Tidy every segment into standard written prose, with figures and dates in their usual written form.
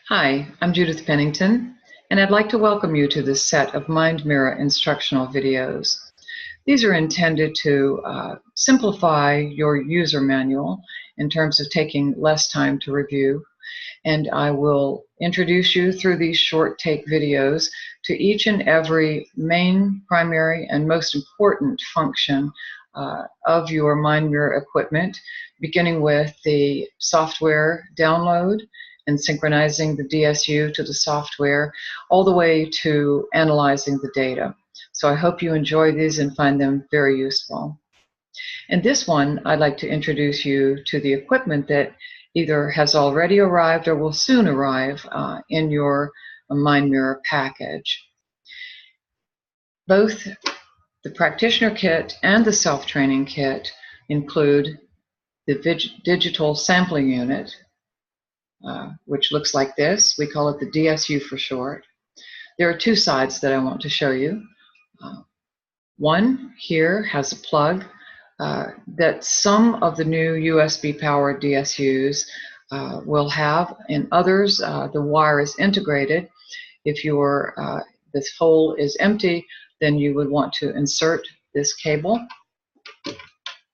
Hi, I'm Judith Pennington, and I'd like to welcome you to this set of Mind Mirror instructional videos. These are intended to simplify your user manual in terms of taking less time to review, and I will introduce you through these short take videos to each and every main, primary, and most important function of your Mind Mirror equipment, beginning with the software download and synchronizing the DSU to the software, all the way to analyzing the data. So I hope you enjoy these and find them very useful. In this one, I'd like to introduce you to the equipment that either has already arrived or will soon arrive in your Mind Mirror package. Both the practitioner kit and the self-training kit include the digital sampling unit, which looks like this. We call it the DSU for short. There are two sides that I want to show you. One here has a plug that some of the new USB-powered DSUs will have, and others, the wire is integrated. If this hole is empty, then you would want to insert this cable.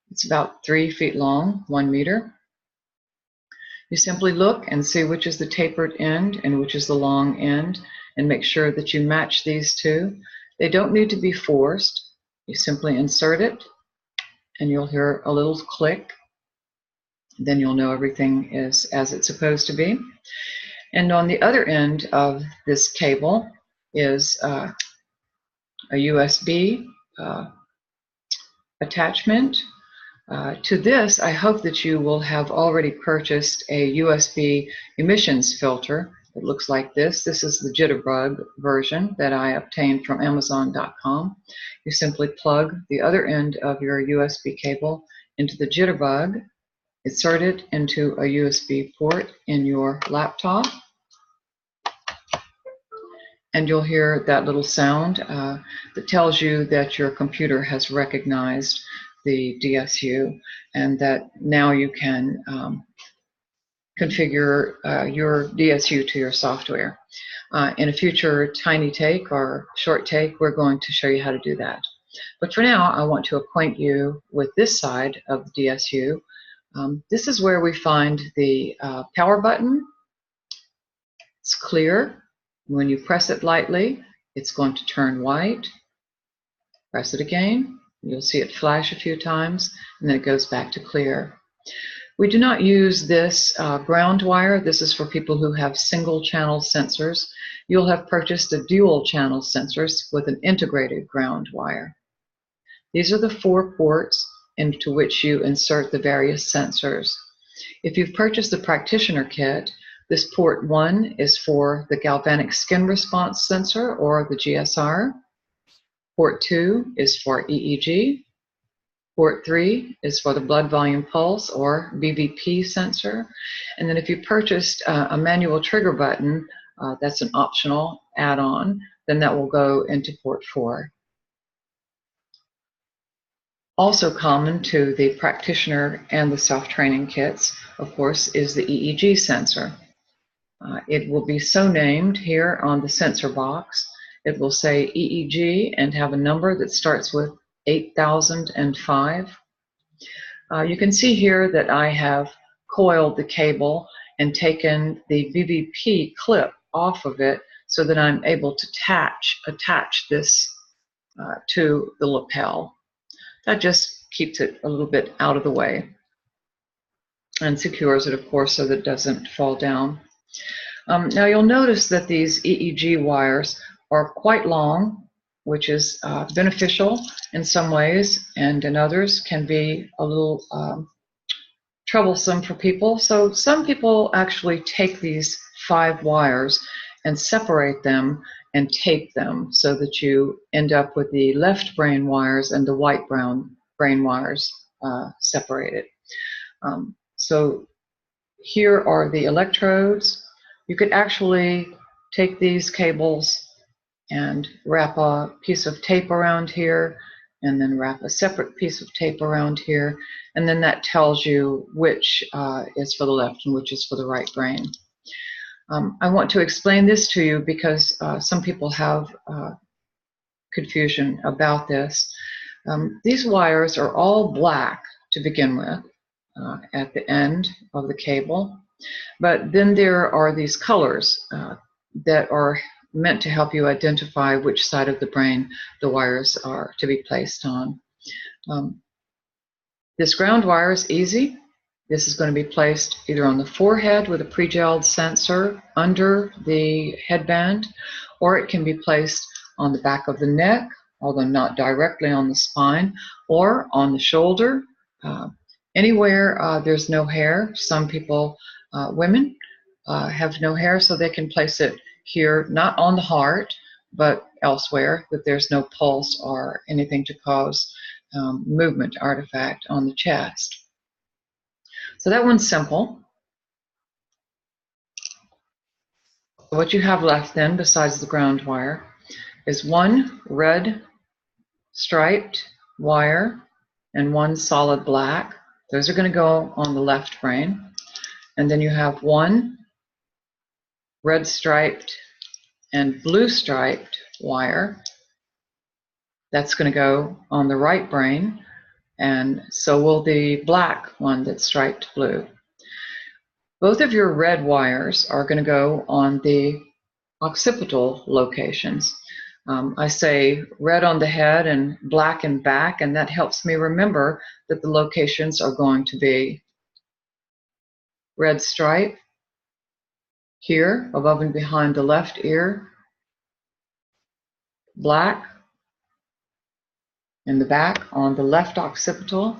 It's about 3 feet long, 1 meter. You simply look and see which is the tapered end and which is the long end, and make sure that you match these two. They don't need to be forced. You simply insert it, and you'll hear a little click. Then you'll know everything is as it's supposed to be. And on the other end of this cable is a USB attachment. To this, I hope that you will have already purchased a USB emissions filter. It looks like this. This is the Jitterbug version that I obtained from Amazon.com. You simply plug the other end of your USB cable into the Jitterbug, insert it into a USB port in your laptop, and you'll hear that little sound that tells you that your computer has recognized the DSU and that now you can configure your DSU to your software. In a future tiny take or short take, we're going to show you how to do that. But for now, I want to acquaint you with this side of the DSU. This is where we find the power button. It's clear. When you press it lightly, it's going to turn white. Press it again. You'll see it flash a few times, and then it goes back to clear. We do not use this ground wire. This is for people who have single channel sensors. You'll have purchased a dual channel sensors with an integrated ground wire. These are the 4 ports into which you insert the various sensors. If you've purchased the practitioner kit, this port 1 is for the galvanic skin response sensor, or the GSR. Port 2 is for EEG. Port 3 is for the blood volume pulse, or BVP sensor. And then if you purchased a manual trigger button, that's an optional add-on, then that will go into port 4. Also common to the practitioner and the self-training kits, of course, is the EEG sensor. It will be so named here on the sensor box. It will say EEG and have a number that starts with 8005. You can see here that I have coiled the cable and taken the BVP clip off of it so that I'm able to attach this to the lapel. That just keeps it a little bit out of the way and secures it, of course, so that it doesn't fall down. Now you'll notice that these EEG wires are quite long, which is beneficial in some ways, and in others can be a little troublesome for people. So some people actually take these 5 wires and separate them and tape them so that you end up with the left brain wires and the right brain wires separated. So here are the electrodes. You could actually take these cables and wrap a piece of tape around here, and then wrap a separate piece of tape around here, and then that tells you which is for the left and which is for the right brain. I want to explain this to you because some people have confusion about this. These wires are all black to begin with at the end of the cable, but then there are these colors that are meant to help you identify which side of the brain the wires are to be placed on. This ground wire is easy. This is going to be placed either on the forehead with a pre-gelled sensor under the headband, or it can be placed on the back of the neck, although not directly on the spine, or on the shoulder, anywhere there's no hair. Some people, women, have no hair, so they can place it here, not on the heart, but elsewhere, that there's no pulse or anything to cause movement artifact on the chest. So that one's simple. What you have left then, besides the ground wire, is one red striped wire and one solid black. Those are going to go on the left brain. And then you have one red striped and blue striped wire. That's going to go on the right brain. And so will the black one that's striped blue. Both of your red wires are going to go on the occipital locations. I say red on the head and black in back, and that helps me remember that the locations are going to be red stripe here above and behind the left ear, black in the back on the left occipital,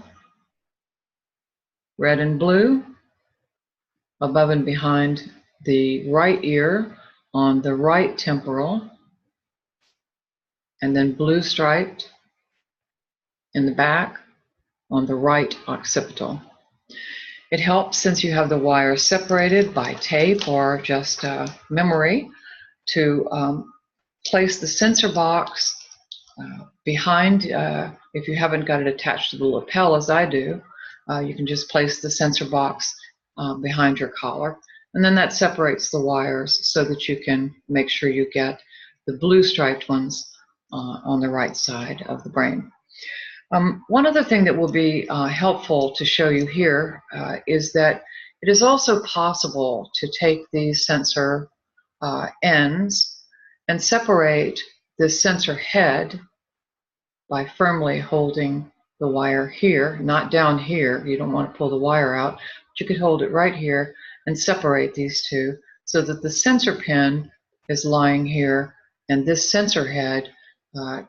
red and blue above and behind the right ear on the right temporal, and then blue striped in the back on the right occipital. It helps, since you have the wires separated by tape or just memory, to place the sensor box behind. If you haven't got it attached to the lapel as I do, you can just place the sensor box behind your collar, and then that separates the wires so that you can make sure you get the blue striped ones on the right side of the brain. One other thing that will be helpful to show you here is that it is also possible to take these sensor ends and separate the sensor head by firmly holding the wire here, not down here. You don't want to pull the wire out, but you could hold it right here and separate these two so that the sensor pin is lying here and this sensor head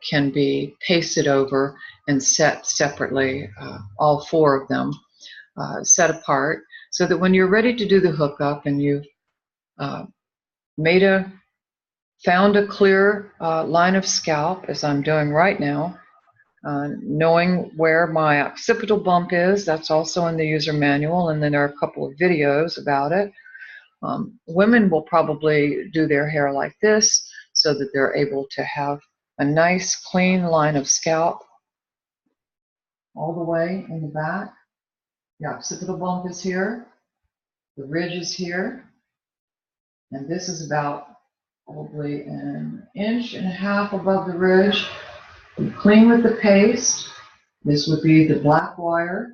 can be pasted over and set separately, all four of them set apart, so that when you're ready to do the hookup and you've found a clear line of scalp, as I'm doing right now, knowing where my occipital bump is, that's also in the user manual, and then there are a couple of videos about it. Women will probably do their hair like this so that they're able to have a nice clean line of scalp all the way in the back. The occipital bump is here, the ridge is here, and this is about probably 1.5 inches above the ridge. You clean with the paste. This would be the black wire.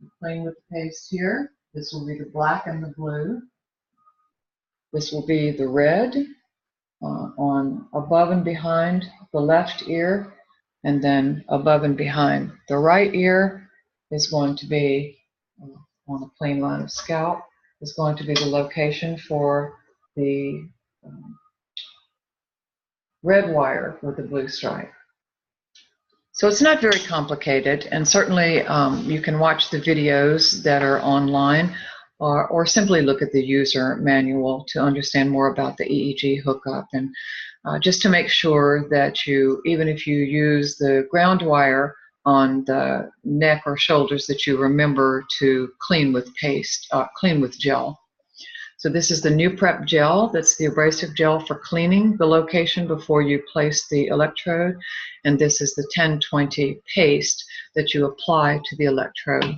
You clean with the paste here. This will be the black and the blue. This will be the red on above and behind the left ear, and then above and behind the right ear is going to be on a plain line of scalp, is going to be the location for the red wire with the blue stripe. So it's not very complicated, and certainly you can watch the videos that are online or simply look at the user manual to understand more about the EEG hookup, and just to make sure that you, even if you use the ground wire on the neck or shoulders, that you remember to clean with paste, clean with gel. So this is the new prep gel. That's the abrasive gel for cleaning the location before you place the electrode. And this is the 1020 paste that you apply to the electrode.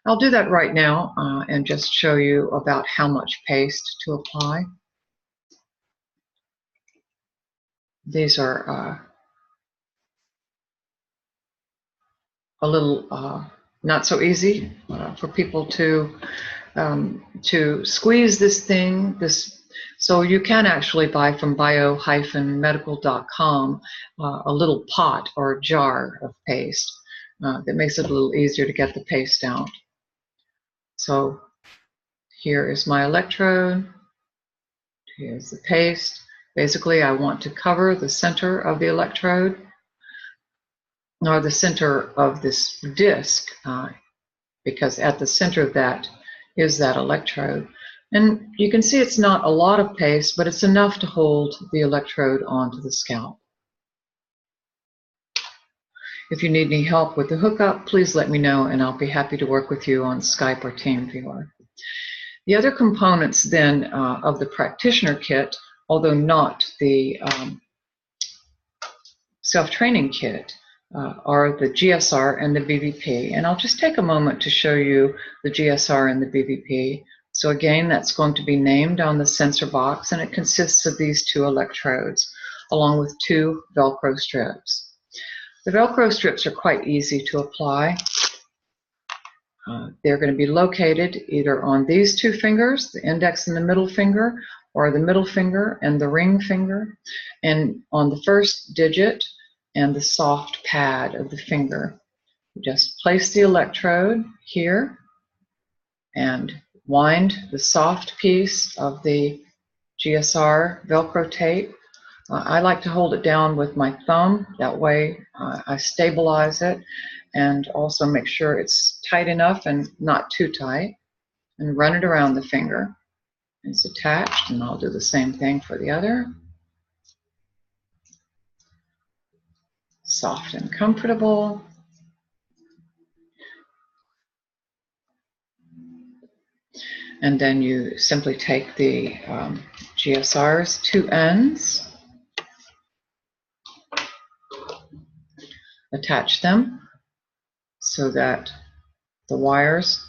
I'll do that right now and just show you about how much paste to apply. These are a little not so easy for people to squeeze this thing. So you can actually buy from bio-medical.com a little pot or jar of paste that makes it a little easier to get the paste out. So here is my electrode. Here's the paste. Basically, I want to cover the center of the electrode, or the center of this disc, because at the center of that is that electrode. And you can see it's not a lot of paste, but it's enough to hold the electrode onto the scalp. If you need any help with the hookup, please let me know and I'll be happy to work with you on Skype or TeamViewer. The other components then of the practitioner kit, although not the self-training kit, are the GSR and the BVP. And I'll just take a moment to show you the GSR and the BVP. So again, that's going to be named on the sensor box, and it consists of these two electrodes, along with two Velcro strips. The Velcro strips are quite easy to apply. They're going to be located either on these two fingers, the index and the middle finger, or the middle finger and the ring finger, and on the first digit and the soft pad of the finger. Just place the electrode here and wind the soft piece of the GSR Velcro tape. I like to hold it down with my thumb. That way I stabilize it and also make sure it's tight enough and not too tight, and run it around the finger. It's attached, and I'll do the same thing for the other. Soft and comfortable. And then you simply take the GSR's two ends, attach them so that the wires,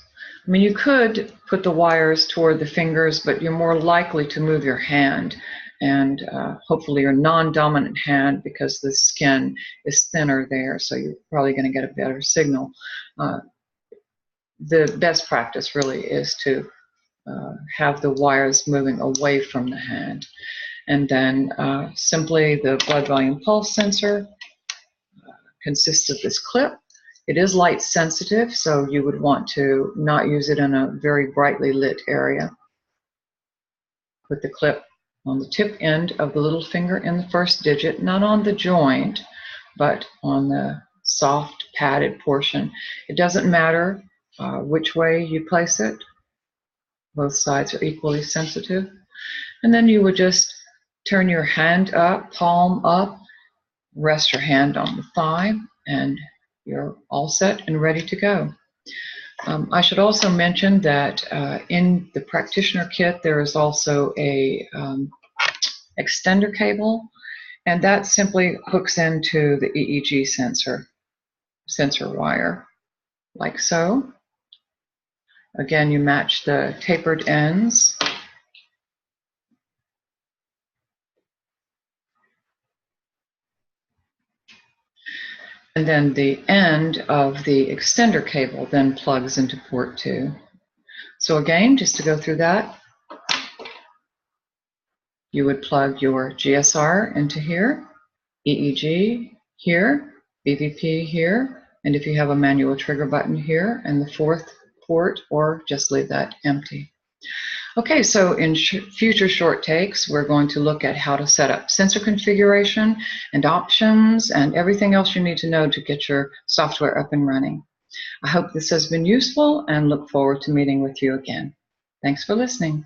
I mean, you could put the wires toward the fingers, but you're more likely to move your hand, and hopefully your non-dominant hand, because the skin is thinner there, so you're probably going to get a better signal. The best practice really is to have the wires moving away from the hand. And then simply the blood volume pulse sensor consists of this clip. It is light sensitive, so you would want to not use it in a very brightly lit area. Put the clip on the tip end of the little finger in the first digit, not on the joint, but on the soft padded portion. It doesn't matter which way you place it. Both sides are equally sensitive. And then you would just turn your hand up, palm up, rest your hand on the thigh, and you're all set and ready to go. I should also mention that in the practitioner kit there is also a extender cable, and that simply hooks into the EEG sensor wire, like so. Again, you match the tapered ends. And then the end of the extender cable then plugs into port 2. So again, just to go through that, you would plug your GSR into here, EEG here, BVP here, and if you have a manual trigger button here, and the fourth port, or just leave that empty. Okay, so in future short takes, we're going to look at how to set up sensor configuration and options and everything else you need to know to get your software up and running. I hope this has been useful and look forward to meeting with you again. Thanks for listening.